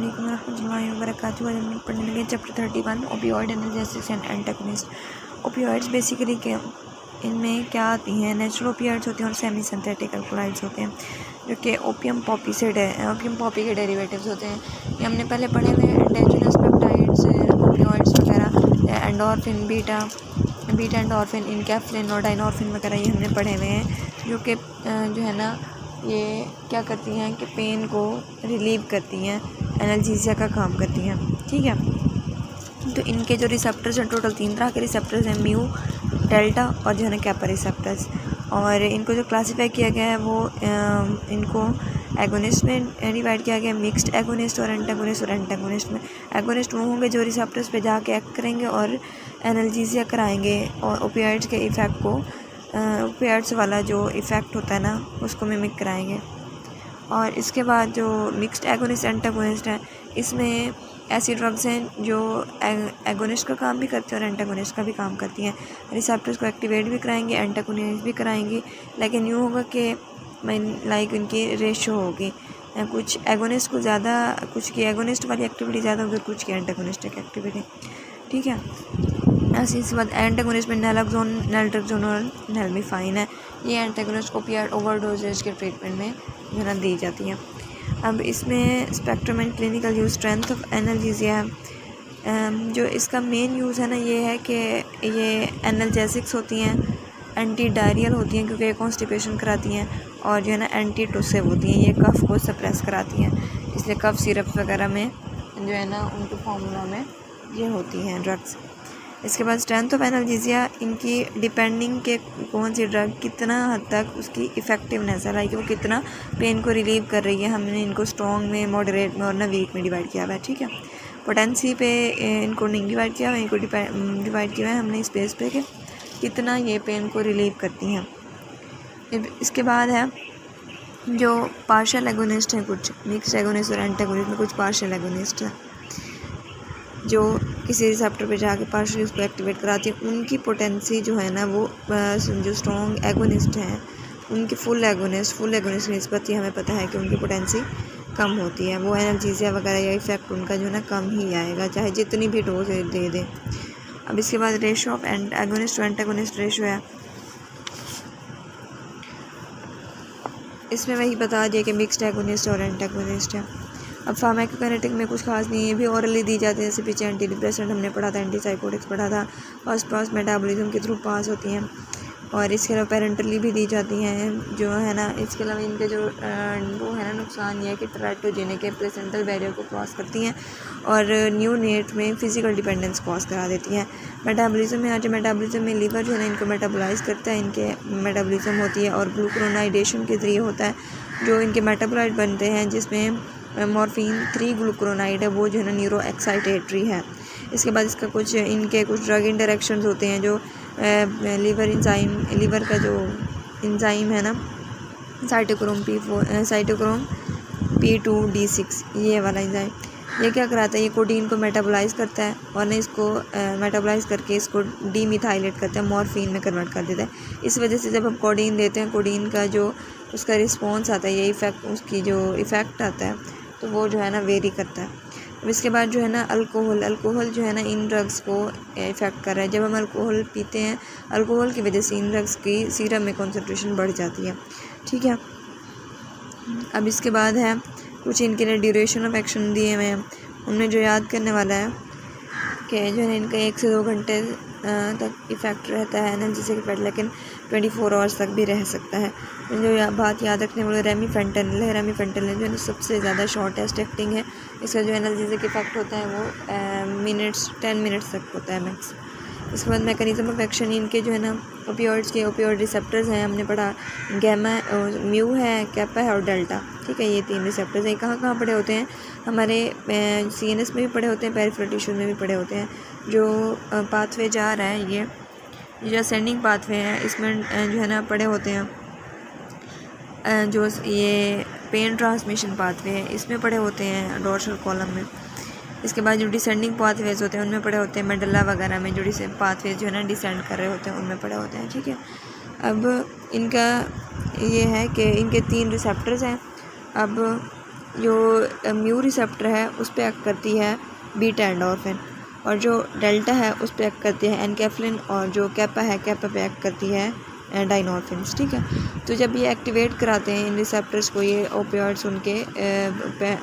अस्सलामुअलैकुम रहमतुल्लाहि व बरकातुहू। आज हम पढ़ने लगे chapter 31 opioid analgesics and antagonist. Opioids basically क्या, इनमें क्या आती हैं, नेचुरल ओपियोइड्स होते हैं और सेमी सिंथेटिक अल्कोलाइड्स होते हैं, जो कि ओपियम पॉपी के डेरिवेटिव्स होते हैं। ये हमने पहले पढ़े हुए एंडोजेनस पेप्टाइड्स, ओपियोइड्स वगैरह, एंडोर्फिन, बीटा एंडोर्फिन, इनकैफ्लिन और डाइनोर्फिन वगैरह ये हमने पढ़े हुए हैं, जो कि जो है ना ये क्या करती हैं कि पेन को रिलीव करती हैं, एनाल्जेसिया का काम करती हैं। ठीक है, तो इनके जो रिसेप्टर्स हैं, टोटल 3 तरह के रिसेप्टर्स हैं, म्यू, डेल्टा और जो है ना कैपा रिसेप्टर्स। और इनको जो क्लासीफाई किया गया है वो इनको एगोनिस्ट में डिवाइड किया गया है, मिक्स्ड एगोनिस्ट और एंटागोनिस्ट में। एगोनिस्ट वो होंगे जो रिसेप्टर्स पे जाके एक्ट करेंगे और एनाल्जेसिया कराएंगे और ओपियोइड्स के इफ़ेक्ट को, ओपियोइड्स वाला जो इफ़ेक्ट होता है ना उसको मिमिक कराएंगे। और इसके बाद जो मिक्स्ड एगोनिस्ट एंटागोनिस्ट है, इसमें ऐसी ड्रग्स हैं जो एगोनिस्ट का काम भी करती हैं और एंटागोनिस्ट का भी काम करती हैं। रिसेप्टर्स को एक्टिवेट भी कराएंगे, एंटागोनिस्ट भी कराएंगी, लेकिन यूँ होगा कि लाइक उनकी रेशो होगी, कुछ एगोनिस्ट को ज़्यादा, कुछ की एगोनिस्ट वाली एक्टिविटी ज़्यादा होगी, कुछ की एंटागोनिस्ट की एक्टिविटी। ठीक है, ऐसे इसके बाद एंटागोनिस्ट में नैलोक्सोन, नैल्ट्रोक्सोन और नैल्मिफाइन है। ये एंटागोनिस्ट ओपियोइड ओवरडोजेज के ट्रीटमेंट में जो है दी जाती हैं। अब इसमें spectrum and clinical use, strength of analgesia है। जो इसका मेन यूज़ है ना ये है कि ये एनाल्जेसिक्स होती हैं, एंटी डायरियल होती हैं क्योंकि ये कॉन्स्टिपेशन कराती हैं, और जो है ना एंटी टुसिव होती हैं, ये कफ़ को सप्रेस कराती हैं, इसलिए कफ़ सिरप वगैरह में जो है ना उनके फार्मूला में ये होती हैं ड्रग्स। इसके बाद स्ट्रेंथ ऑफ एनाल्जेसिया, इनकी डिपेंडिंग के कौन सी ड्रग कितना हद तक उसकी इफ़ेक्टिवनेस है, लाइक वो कितना पेन को रिलीव कर रही है, हमने इनको स्ट्रॉन्ग में, मॉडरेट में और ना वीक में डिवाइड किया हुआ है। ठीक है, पोटेंसी पे इनको नहीं डिवाइड किया हुआ है, इनको डिवाइड किया हुआ है हमने इस बेस पे कि कितना ये पेन को रिलीव करती हैं। इसके बाद है जो पार्शियल एगोनिस्ट हैं, कुछ मिक्स्ड एगोनिस्ट और एंटागोनिस्ट में कुछ पार्शियल एगोनिस्ट हैं जो किसी रिसेप्टर पे जाके पार्शियली उसको एक्टिवेट कराती है। उनकी पोटेंसी जो है ना वो जो स्ट्रॉन्ग एगोनिस्ट हैं उनकी फुल एगोनिस्ट की निस्बत ही हमें पता है कि उनकी पोटेंसी कम होती है, वो एनाल्जेसिया वगैरह या इफ़ेक्ट उनका जो है ना कम ही आएगा, चाहे जितनी भी डोज दे दें। अब इसके बाद ratio of agonist to antagonist ratio है, इसमें वही बता दिया कि मिक्स्ड एगोनिस्ट और एंटागोनिस्ट है। अब फार्माकोकाइनेटिक में कुछ खास नहीं है, भी ऑरली दी जाती है, जैसे पीछे एंटी डिप्रेसेंट हमने पढ़ा था, एंटीसाइकोटिक्स पढ़ा था, फर्स्ट पास मेटाबॉलिज्म के थ्रू पास होती हैं, और इसके अलावा पेरेंटली भी दी जाती हैं जो है ना। इसके अलावा इनके जो वो है ना नुकसान ये है कि टेराटोजेनिक के प्लेसेंटल बैरियर को क्रॉस करती हैं और न्यूनेट में फिजिकल डिपेंडेंस क्रॉस करा देती हैं। मेटाबॉलिज्म में, आज मेटाबॉलिज्म में लीवर जो है ना इनको मेटाबोलाइज करता है, इनके मेटाबॉलिज्म होती है, और ग्लूक्रोनाइडेशन के ज़रिए होता है जो इनके मेटाबोलाइट बनते हैं, जिसमें मॉर्फिन 3 ग्लूक्रोनाइड है, वो जो है ना न्यूरो एक्साइटेटरी है। इसके बाद इसका कुछ इनके कुछ ड्रग इंटरेक्शंस होते हैं जो लीवर का जो इंजाइम है ना साइटोक्रोम P2D6, ये वाला इंजाइम, ये क्या कराता है, ये कोडीन को मेटाबोलाइज करता है और ना इसको मेटाबोलाइज करके इसको डीमिथाइलेट करता है, मॉर्फिन में कन्वर्ट कर देता है। इस वजह से जब हम कोडीन देते हैं, कोडीन का जो उसका रिस्पॉन्स आता है, ये इफ़ेक्ट, उसकी जो इफ़ेक्ट आता है तो वो जो है ना वेरी करता है। अब इसके बाद जो है ना अल्कोहल जो है ना इन ड्रग्स को इफ़ेक्ट कर रहा है। जब हम अल्कोहल पीते हैं, अल्कोहल की वजह से इन ड्रग्स की सीरम में कॉन्सेंट्रेशन बढ़ जाती है। ठीक है, अब इसके बाद है कुछ इनके लिए ड्यूरेशन ऑफ एक्शन दिए हुए हैं, उनमें जो याद करने वाला है कि जो है इनका 1 से 2 घंटे तक इफ़ेक्ट रहता है एनाल्जेसिक इफेक्ट, लेकिन 24 आवर्स तक भी रह सकता है। जो बात याद रखने वाले रेमीफेंटेनिल जो है सबसे ज़्यादा शॉर्टेस्ट एक्टिंग है, इसका जो एनाल्जेसिक इफेक्ट होता है वो 10 मिनट्स तक होता है मैक्स। इसके बाद मैकेनिज्म ऑफ एक्शन, इनके जो है ना ओपियोइड्स के ओपियोइड रिसेप्टर्स हैं, हमने पढ़ा गैमा, म्यू है, कैपा है और डेल्टा। ठीक है, ये 3 रिसेप्टर्स हैं। कहाँ पड़े होते हैं, हमारे CNS में भी पड़े होते हैं, पेरिफेरल टिश्यू में भी पड़े होते हैं। जो पाथवे जा रहा है ये जो असेंडिंग पाथवे है, इसमें जो है ना पड़े होते हैं, जो ये पेन ट्रांसमिशन पाथवे है इसमें पड़े होते हैं डोर्सल कॉलम में। इसके बाद जो डिसेंडिंग पाथवेज होते हैं उनमें पड़े होते हैं मेडुला वगैरह में, जो पाथवेज जो है ना डिसेंड कर रहे होते हैं उनमें पड़े होते हैं। ठीक है, अब इनका ये है कि इनके 3 रिसेप्टर्स हैं। अब जो म्यू रिसेप्टर है उस पर एक्ट करती है बीटा एंडोर्फिन, और जो डेल्टा है उस पर एक्ट करती है एनकेफ्लिन, और जो कैपा है कैपा पे एक्ट करती है डाइनोर्फिन्स। ठीक है, तो जब ये एक्टिवेट कराते हैं इन रिसेप्टर्स को, ये ओपियोइड्स उनके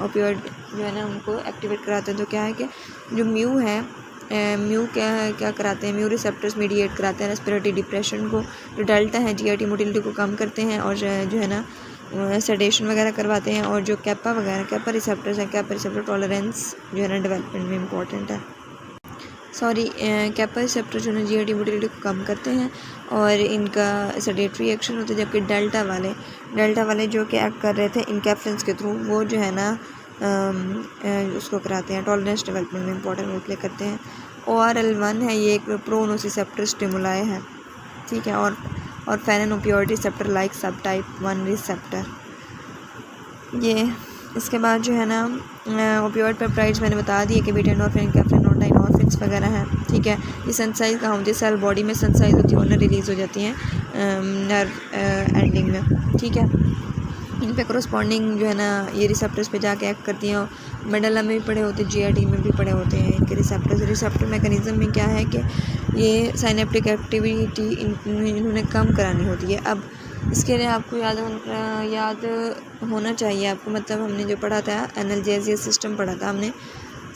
ओपियोइड जो है ना उनको एक्टिवेट कराते हैं, तो क्या है कि जो म्यू है म्यू क्या कराते हैं, म्यू रिसेप्टर्स मीडिएट कराते हैं रेस्पिरेटरी डिप्रेशन को, जो डेल्टा है जीआईटी मोटिलिटी को कम करते हैं और जो है ना सेडेशन वगैरह करवाते हैं, और जो कैपा वगैरह कैपा रिसेप्टर्स हैं, कैपा रिसेप्टर टॉलरेंस जो है ना डेवलपमेंट में इंपॉर्टेंट है। कैपा रिसेप्टर जो है जीआईटी मोटिलिटी को कम करते हैं और इनका सेडेटरी एक्शन होता है, जबकि डेल्टा वाले जो कि एक्ट कर रहे थे इनकेफ्लिन्स के थ्रू, वो जो है ना उसको कराते हैं टॉलरेंस डेवलपमेंट में इंपॉर्टेंट रोल प्ले करते हैं। ORL1 है, ये एक प्रोनोसिसेप्टर स्टिमुलाई है। ठीक है, और फेनन ओपियोइड रिसेप्टर लाइक सब टाइप 1 रिसेप्टर। ये इसके बाद जो है ना ओपियोइड पेप्टाइड्स मैंने बता दिए कि बीटा एंडोर्फिन, कैफ्लिन और डाइनोर्फिन्स वगैरह हैं। ठीक है, ये सेंसाइज कहाँ होती है, सेल बॉडी में सेंसाइज होती है और रिलीज़ हो जाती हैं नर्व एंडिंग में। ठीक है, इन पे कोरस्पॉन्डिंग जो है ना ये रिसेप्टर्स पे जाके एक्ट करती हैं, मेडला में भी पड़े होते हैं, जीआईटी में भी पड़े होते हैं इनके रिसेप्टर्स। रिसेप्टर मैकेनिज्म में क्या है कि ये साइनेप्टिक एक्टिविटी इन्होंने कम करानी होती है। अब इसके लिए आपको याद होना चाहिए आपको, मतलब हमने जो पढ़ा था एनाल्जेसिया सिस्टम पढ़ा था हमने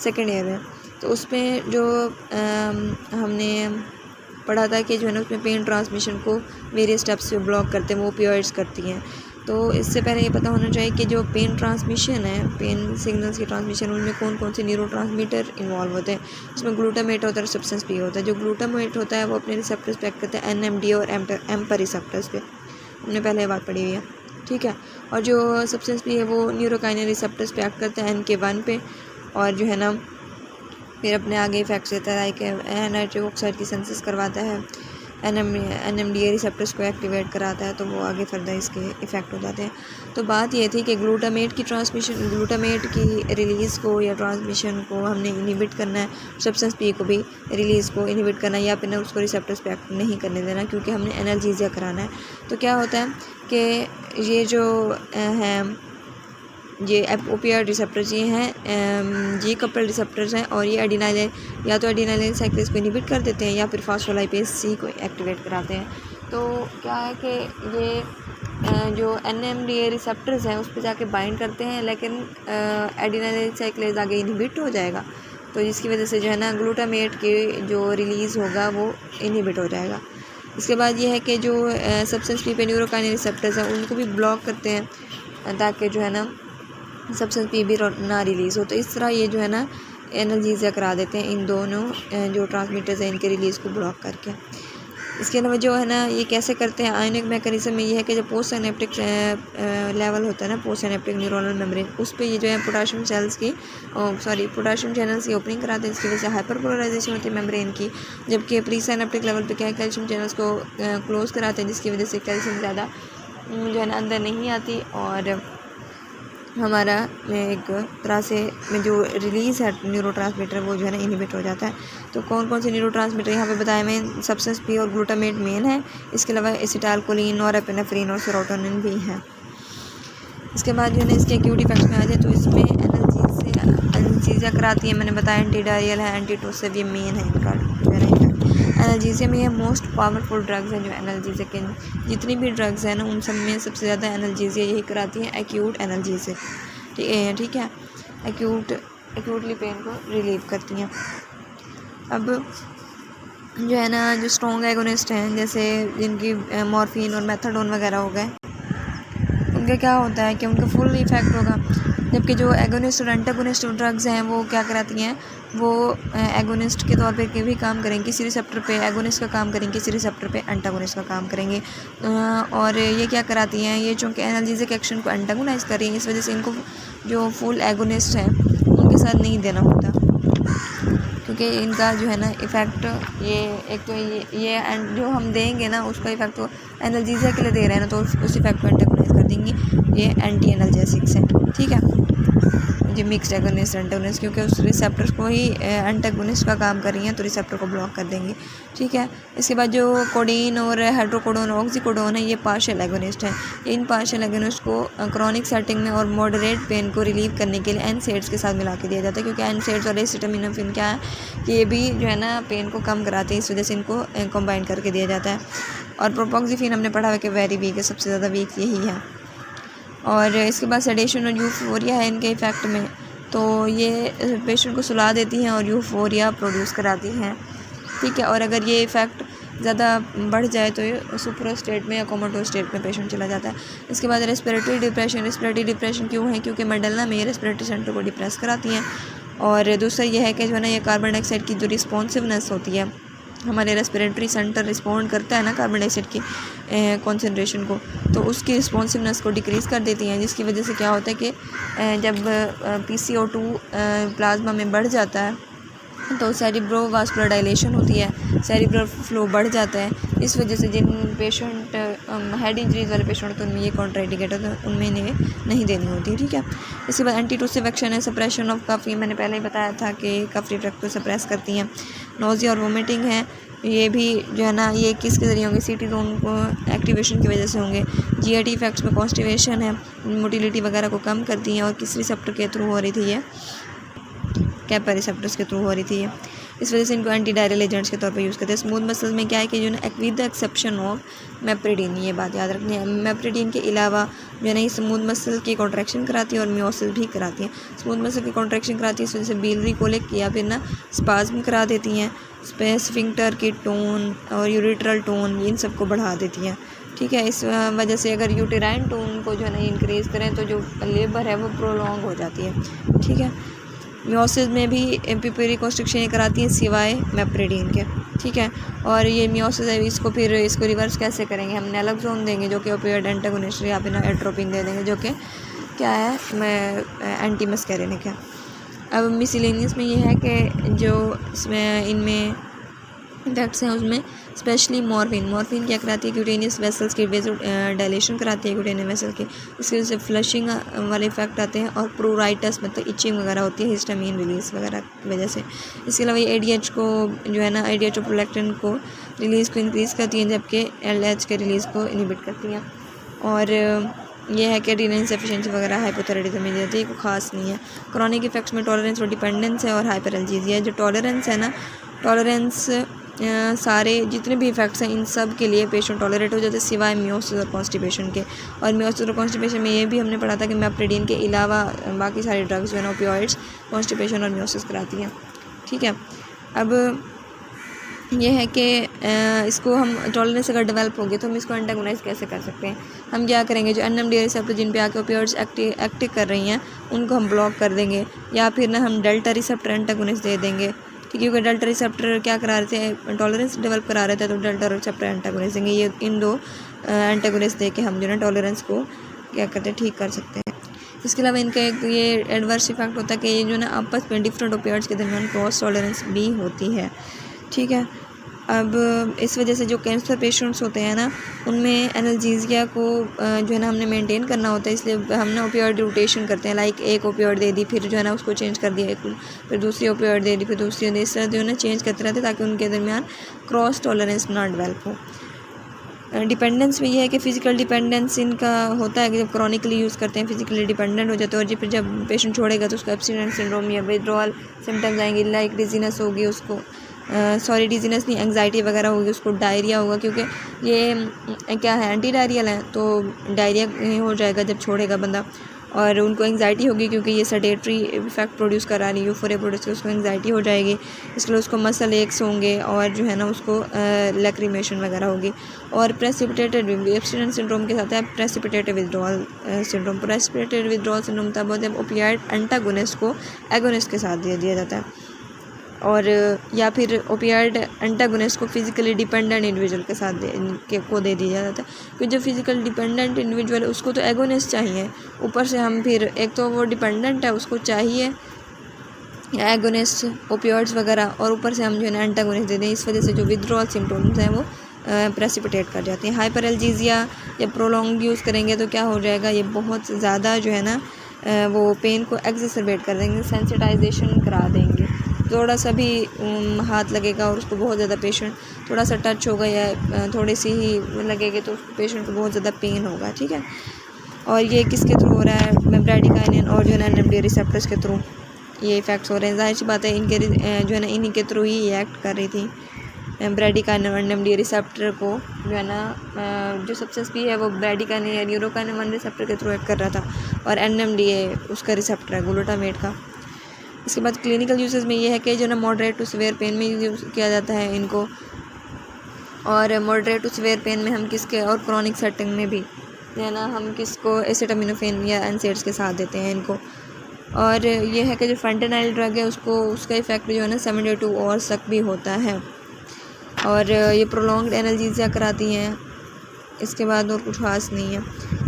सेकेंड ईयर में, तो उसमें जो हमने पढ़ा था कि जो है ना उसमें पेन ट्रांसमिशन को वेरियस स्टेप्स से ब्लॉक करते हैं, वो ओपियोइड्स करती हैं। तो इससे पहले ये पता होना चाहिए कि जो पेन ट्रांसमिशन है, पेन सिग्नल्स की ट्रांसमिशन, उनमें कौन कौन से न्यूरोट्रांसमीटर इन्वॉल्व होते हैं। उसमें ग्लूटामेट होता है और सब्सटेंस पी होता है। जो ग्लूटामेट होता है वो अपने रिसेप्टर्स पे एक्ट करता है NMDA और एम्पर रिसेप्टर्स पे, हमने पहले बात पढ़ी हुई है। ठीक है, और जो सब्सटेंस पी है वो न्यूरोकाइनिन रिसेप्टर्स पे एक्ट करता है NK1 पे, और जो है ना फिर अपने आगे इफेक्ट्स देता है कि नाइट्रिक ऑक्साइड की सिंथेसिस करवाता है, NMDA रिसेप्टर्स को एक्टिवेट कराता है, तो वो आगे फर्दर इसके इफ़ेक्ट हो जाते हैं। तो बात ये थी कि ग्लूटामेट की रिलीज़ को या ट्रांसमिशन को हमने इनहिबिट करना है, सब्सटेंस पी को भी रिलीज़ को इनहिबिट करना है, या फिर उसको रिसेप्टर्स पे एक्ट नहीं करने देना, क्योंकि हमने एनाल्जेसिया कराना है। तो क्या होता है कि ये जो हैं ये ओपियोइड रिसेप्टर्स ये हैं ये कपल रिसेप्टर्स हैं, और ये एडिनाइलिन या तो एडिनाइलिन साइक्लेज को इनहिबिट कर देते हैं या फिर फॉस्फोलाइपेज C को एक्टिवेट कराते हैं। तो क्या है कि ये जो NMDA रिसेप्टर्स हैं उस पर जाके बाइंड करते हैं, लेकिन एडिनाइलिन साइक्लेज आगे इनहिबिट हो जाएगा, तो जिसकी वजह से जो है ना ग्लूटामेट की जो रिलीज़ होगा वो इनहिबिट हो जाएगा। इसके बाद ये है कि जो सब्सटेंस पी पे न्यूरोकाइनिन रिसेप्टर्स हैं उनको भी ब्लॉक करते हैं, ताकि जो है ना सब्सटेंस पी भी ना रिलीज़ हो। तो इस तरह ये जो है ना एनाल्जेसिया करा देते हैं इन दोनों जो ट्रांसमीटर्स हैं इनके रिलीज़ को ब्लॉक करके। इसके अलावा जो है ना ये कैसे करते हैं, आयोनिक मैकेनिज्म में ये है कि जब पोस्ट सिनेप्टिक लेवल होता है ना, पोस्ट सिनेप्टिक न्यूरोनल मेम्ब्रेन, उस पर ये जो है पोटेशियम चैनल्स की ओपनिंग कराते हैं, इसकी वजह से हाइपरपोलराइजेशन होती है मेम्ब्रेन की। जबकि प्री सिनेप्टिक लेवल पे क्या है, कैल्शियम चैनल्स को क्लोज कराते हैं, जिसकी वजह से कैल्शियम ज़्यादा जो है ना अंदर नहीं आती, और हमारा एक तरह से में जो रिलीज़ है न्यूरोट्रांसमीटर वो जो है ना इनहिबिट हो जाता है। तो कौन कौन से न्यूरोट्रांसमीटर यहाँ पे बताए मैं, सब्सटेंस पी और ग्लूटामेट मेन है, इसके अलावा एसिटाइलकोलिन, नॉरएपिनेफ्रिन और सेरोटोनिन भी हैं। इसके बाद जो है ना इसके एक्यूट इफेक्ट्स में आ जाए तो इसमें एनाल्जेसिया कराती है, मैंने बताया एंटी डायरियल है, एंटीटोसिव, ये मेन है इनका जो है ना इफेक्ट। एनाल्जेसिया में ये मोस्ट पावरफुल ड्रग्स हैं जो एनाल्जेसिया के, जितनी भी ड्रग्स हैं ना उन सब में सबसे ज़्यादा एनाल्जेसिया यही कराती है, एक्यूट एनाल्जेसिया। ठीक है, एक्यूटली पेन को रिलीव करती हैं। अब जो है ना जो स्ट्रॉन्ग एगोनिस्ट हैं, जैसे जिनकी मॉर्फिन और मेथाडोन वगैरह हो गए, उनका क्या होता है कि उनका फुल इफेक्ट होगा, जबकि जो एगोनिस्ट और एंटागोनिस्ट ड्रग्स हैं वो क्या कराती हैं, वो एगोनिस्ट के तौर पे भी काम करेंगे, किसी रिसेप्टर पे एगोनिस्ट का काम करेंगे, किसी रिसेप्टर पे एंटागोनिस्ट का काम करेंगे। और ये क्या कराती हैं, ये चूँकि एनाल्जेसिक एक्शन को एंटागोनाइज कर रही हैं, इस वजह से इनको जो फुल एगोनिस्ट हैं उनके साथ नहीं देना होता, क्योंकि इनका जो है ना इफ़ेक्ट ये एक तो ये एंड जो हम देंगे ना उसका इफ़ेक्ट तो एनाल्जेसिया के लिए दे रहे हैं ना, तो उस इफ़ेक्ट को एंटागोनाइज कर देंगे, ये एंटी एनाल्जेसिक्स हैं। ठीक है, जी मिक्स्ड एगोनिस्ट एंटागोनिस्ट, क्योंकि उस रिसेप्टर्स को ही एंटागोनिस्ट का काम कर रही हैं तो रिसेप्टर को ब्लॉक कर देंगे। ठीक है, इसके बाद जो कोडीन और हाइड्रोकोडोन ऑक्सीकोडोन है ये पार्शियल एगोनिस्ट है। इन पार्शियल एगोनिस्ट को क्रॉनिक सेटिंग में और मॉडरेट पेन को रिलीव करने के लिए एनसेड्स के साथ मिला के दिया जाता है, क्योंकि एनसेड्स और एसिटामिनोफेन क्या है कि ये भी जो है ना पेन को कम कराते हैं, इस वजह से इनको कंबाइन करके दिया जाता है। और प्रोपोक्सिफेन हमने पढ़ा हुआ कि वेरी वीक है, सबसे ज़्यादा वीक यही है। और इसके बाद सेडेशन और यूफोरिया है इनके इफ़ेक्ट में, तो ये पेशेंट को सुला देती हैं और यूफोरिया प्रोड्यूस कराती हैं। ठीक है, और अगर ये इफ़ेक्ट ज़्यादा बढ़ जाए तो ये सुपर स्टेट में या कोमाटोज स्टेट में पेशेंट चला जाता है। इसके बाद रेस्पिरेटरी डिप्रेशन क्यों है? क्योंकि मेडल्ला में रेस्पिरेटरी सेंटर को डिप्रेस कराती हैं। और दूसरा ये है कि जो है ना ये कार्बन डाइऑक्साइड की जो रिस्पॉन्सिवनेस होती है, हमारे रेस्पिरेटरी सेंटर रिस्पॉन्ड करता है ना कार्बन डाइऑक्साइड की कॉन्सेंट्रेशन को, तो उसकी रिस्पॉन्सिवनेस को डिक्रीज़ कर देती हैं, जिसकी वजह से क्या होता है कि जब PCO2 प्लाज्मा में बढ़ जाता है तो सेरिब्रोवास्कुलर डायलेशन होती है, सेरिब्रल फ्लो बढ़ जाता है। इस वजह से जिन पेशेंट हेड इंजरीज वाले पेशेंट तो उनमें ये कॉन्ट्राइंडिकेट होता है, उनमें इन्हें नहीं देनी होती। ठीक है, इसके बाद एंटीटूसिव एक्शन है, सप्रेशन ऑफ कफ, ये मैंने पहले ही बताया था कि कफ रिफ्लेक्स को सप्रेस करती हैं। नोज़िया और वोमिटिंग है, ये भी जो है ना ये किसके ज़रिए होंगे? CT ज़ोन को एक्टिवेशन की वजह से होंगे। GIT इफेक्ट्स में कॉन्स्टिपेशन है, मोटिलिटी वगैरह को कम करती हैं। और किस रिसेप्टर के थ्रू हो रही थी ये? कैपा रिसेप्टर्स के थ्रू हो रही थी ये, इस वजह से इनको एंटी डायरल एजेंट्स के तौर पे यूज़ करते हैं। स्मूथ मसल्स में क्या है कि जो है विद द एक्सेप्शन ऑफ मेप्रिडीन, ये बात याद रखनी है, मेप्रिडीन के अलावा जो है ना ये स्मूथ मसल की कॉन्ट्रैक्शन कराती है और मियोसिस भी कराती है। स्मूथ मसल की कॉन्ट्रैक्शन कराती है, इस वजह से बिलियरी कोलिक या फिर ना स्पाज्म करा देती हैं। स्फिंक्टर की टोन और यूरिट्रल टोन इन सब को बढ़ा देती हैं। ठीक है, इस वजह से अगर यूटेराइन टोन को जो है ना इंक्रीज़ करें तो जो लेबर है वो प्रोलॉन्ग हो जाती है। ठीक है, मियोसिस में भी पिपेरी कॉन्स्ट्रिक्शन कराती हैं सिवाय मेप्रिडीन के। ठीक है, और ये मियोसिस है, इसको रिवर्स कैसे करेंगे? हम नैलोक्सोन देंगे जो कि ओपियोइड एंटागोनिस्ट, या फिर एट्रोपिन दे देंगे जो कि क्या है एंटी मस्कैरिनिक है। अब मिसलेनियस में ये है कि जो इसमें इनमें इफेक्ट्स हैं उसमें स्पेशली मॉर्फिन क्या कराती है? क्यूटेनियस वेसल्स की डायलेशन कराती है क्यूटेनियस वेसल की, इसकी वजह से फ्लशिंग वाले इफेक्ट आते हैं। और प्रोराइटस मतलब इचिंग वगैरह होती है हिस्टामिन रिलीज वगैरह की वजह से। इसके अलावा ये ADH को जो है ना ADH और प्रोलैक्टिन को रिलीज़ को इंक्रीज़ करती हैं, जबकि LH के रिलीज़ को इनहिबिट करती हैं। और ये है कि एड्रेनल इनसफिशिएंसी वगैरह हाइपोथायराइडिज्म में जाती है, कोई खास नहीं है। क्रॉनिक इफेक्ट्स में टॉलरेंस और डिपेंडेंस है और हाइपरएल्जीजिया है। जो टॉलरेंस है ना, टॉलरेंस सारे जितने भी इफेक्ट्स हैं इन सब के लिए पेशेंट टॉलरेट हो जाते हैं सिवाय मियोसिस और कॉन्स्टिपेशन के। और मियोसिस और कॉन्स्टिपेशन में ये भी हमने पढ़ा था कि मेप्रिडीन के अलावा बाकी सारी ड्रग्स जो है ना ओपियोइड्स कॉन्स्टिपेशन और मियोसिस कराती हैं। ठीक है, अब ये है कि इसको हम टॉलरेंस अगर डेवलप हो गया तो हम इसको एंटागोनाइज कैसे कर सकते हैं? हम क्या करेंगे, जो NMDA रिसेप्टर जिन पे आके ओपियोइड्स एक्टिव कर रही हैं उनको हम ब्लॉक कर देंगे, या फिर ना हम डेल्टा रिसेप्टर एंटागोनिस्ट दे देंगे। ठीक है, क्योंकि डेल्टा रिसेप्टर क्या करा रहे थे? टॉलरेंस डेवलप करा रहे थे, तो डेल्टा रिसेप्टर एंटागोनिस्ट देंगे। ये इन दो एंटागोनिस्ट दे के हम जो है टॉलरेंस को क्या करते हैं? ठीक कर सकते हैं। इसके अलावा इनका एक ये एडवर्स इफेक्ट होता है कि ये जो है ना आपस में डिफरेंट ओपियोइड्स के दरमियान क्रॉस टॉलरेंस भी होती है। ठीक है, अब इस वजह से जो कैंसर पेशेंट्स होते हैं ना उनमें एनाल्जेसिया को जो है ना हमने मेंटेन करना होता है, इसलिए हम ना ओपियोइड रोटेशन करते हैं। लाइक एक ओपियोइड दे दी, फिर जो है ना उसको चेंज कर दिया, फिर दूसरी ओपियोइड दे दी, फिर दूसरी, इस तरह जो है ना चेंज करते रहते ताकि उनके दरमियान क्रॉस टॉलरेंस ना डेवलप हो। डिपेंडेंस में ये है कि फ़िज़िकल डिपेंडेंस इनका होता है कि जब क्रॉनिकली यूज़ करते हैं फिजिकली डिपेंडेंट हो जाते हैं, और फिर जब पेशेंट छोड़ेगा तो उसको एब्स्टिनेंस सिंड्रोम या विड्रॉल सिम्टम्स आएंगे, लाइक डिजीनेस होगी उसको, डिजीनेस नहीं, एंग्जाइटी वगैरह होगी, उसको डायरिया होगा, क्योंकि ये क्या है एंटी डायरियल है, तो डायरिया हो जाएगा जब छोड़ेगा बंदा। और उनको एंग्जाइटी होगी क्योंकि ये सेडेटरी इफेक्ट प्रोड्यूस करा रही है, यूफोरिया प्रोड्यूस कर, उसको एंग्जाइटी हो जाएगी, इसके लिए उसको मसल एक्स होंगे और जो है ना उसको लैक्रिमेशन वगैरह होगी। और प्रेसिपिटेटेड एब्स्टिनेंस सिंड्रोम के साथ है precipitated withdrawal syndrome. Precipitated withdrawal syndrome तब होता है जब ओपियाइड एंटागोनिस्ट को एगोनिस्ट के साथ दे दिया जाता है, और या फिर ओपियाइड एंटागोनिस्ट को फिजिकली डिपेंडेंट इंडिविजुअल के साथ दे दिया जाता है। क्योंकि जो फिजिकल डिपेंडेंट इंडिविजुअल उसको तो एगोनिस्ट चाहिए, ऊपर से हम फिर एक तो वो डिपेंडेंट है उसको चाहिए एगोनिस्ट ओपियोइड्स वगैरह, और ऊपर से हम जो है ना एंटागोनिस्ट दे दें, इस वजह से जो विथड्रॉल सिम्टम्स हैं वो प्रेसिपिटेट कर जाते हैं। हाइपरएल्जीजिया या प्रोलॉन्ग यूज़ करेंगे तो क्या हो जाएगा, ये बहुत ज़्यादा जो है ना वो पेन को एग्जैसरबेट कर देंगे, सेंसिटाइजेशन करा देंगे। थोड़ा सा भी हाथ लगेगा और उसको बहुत ज़्यादा पेशेंट थोड़ा सा टच होगा या थोड़ी सी ही लगेगी तो उसको पेशेंट को बहुत ज़्यादा पेन होगा, ठीक है। और ये किसके थ्रू हो रहा है, ब्रैडिकाइनिन और जो है ना एनएमडी रिसेप्टर्स के थ्रू ये इफ़ेक्ट्स हो रहे हैं। जाहिर सी बात है इनके जो है ना इन्हीं के थ्रू ही ये एक्ट कर रही थी। ब्रैडिकाइनिन और एनएमडी रिसेप्टर को जो है ना जो सब्सटेंस भी है वो ब्रैडिकाइनिन या न्यूरोकाइनिन 1 रिसेप्टर के थ्रू एक्ट कर रहा था और एनएमडीए उसका रिसेप्टर है ग्लूटामेट का। इसके बाद क्लिनिकल यूजेस में ये है कि जो ना मॉडरेट टू सीवियर पेन में यूज़ किया जाता है इनको, और मॉडरेट टू सीवियर पेन में हम किसके और क्रॉनिक सेटिंग में भी जो है ना हम किसको एसिटामिनोफेन या एनसेड्स के साथ देते हैं इनको। और ये है कि जो फेंटेनाइल ड्रग है उसका इफ़ेक्ट जो है ना 72 आवर्स तक भी होता है और ये प्रोलॉन्ग्ड एनाल्जेसिया कराती हैं। इसके बाद और कुछ खास नहीं है।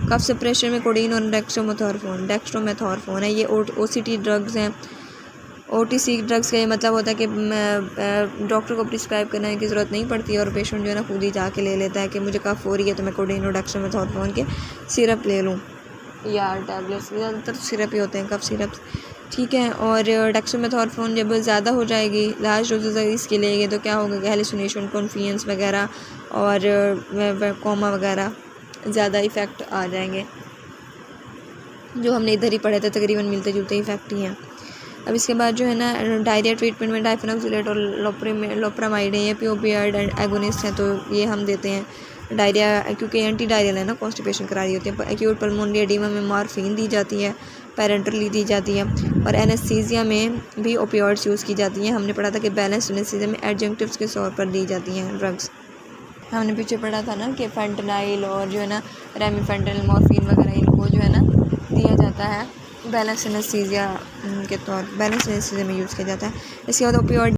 कफ सप्रेशन में कोडीन और डेक्स्ट्रोमेथोर्फोन है, ये ओसीटी ड्रग्स हैं। ओटीसी ड्रग्स का ये मतलब होता है कि डॉक्टर को प्रिस्क्राइब करने की ज़रूरत नहीं पड़ती और पेशेंट जो है ना खुद ही जाके ले लेता है कि मुझे कफ हो रही है तो मैं कोडीन और डेक्स्ट्रोमेथोर्फोन के सिरप ले लूँ या टैबलेट्स, ज़्यादातर सिरप ही होते हैं, कफ सिरप, ठीक है। और डेक्स्ट्रोमेथोर्फोन जब ज़्यादा हो जाएगी, लार्ज डोजेज इसके लेंगे तो क्या होगा कि हेलुसिनेशन, कॉन्फिडेंस वगैरह और कोमा वगैरह ज़्यादा इफ़ेक्ट आ जाएंगे। जो हमने इधर ही पढ़े थे तकरीबन मिलते जुलते इफ़ेक्ट ही हैं। अब इसके बाद जो है ना डायरिया ट्रीटमेंट में डाइफेनॉक्सिलेट और लोप्रामाइड है, ये ओपियोइड एगोनिस्ट हैं, तो ये हम देते हैं डायरिया क्योंकि एंटी डायरियल है ना, कॉन्स्टिपेशन करा रही होती है। एक्यूट पल्मोनरी एडीमा में मॉर्फिन दी जाती है, पैरेंटरली दी जाती है और एनेस्थीसिया में भी ओपियोइड्स यूज़ की जाती हैं। हमने पढ़ा था कि बैलेंस एनेस्थीसिया में एडजंक्टिव्स के तौर पर दी जाती हैं ड्रग्स। हमने पीछे पढ़ा था ना कि फेंटेनाइल और जो है ना रेमिफेंटेनिल, मॉर्फिन वगैरह इनको जो है ना दिया जाता है बैलेंस एनेस्थीसिया में यूज़ किया जाता है। इसके बाद ओपियोइड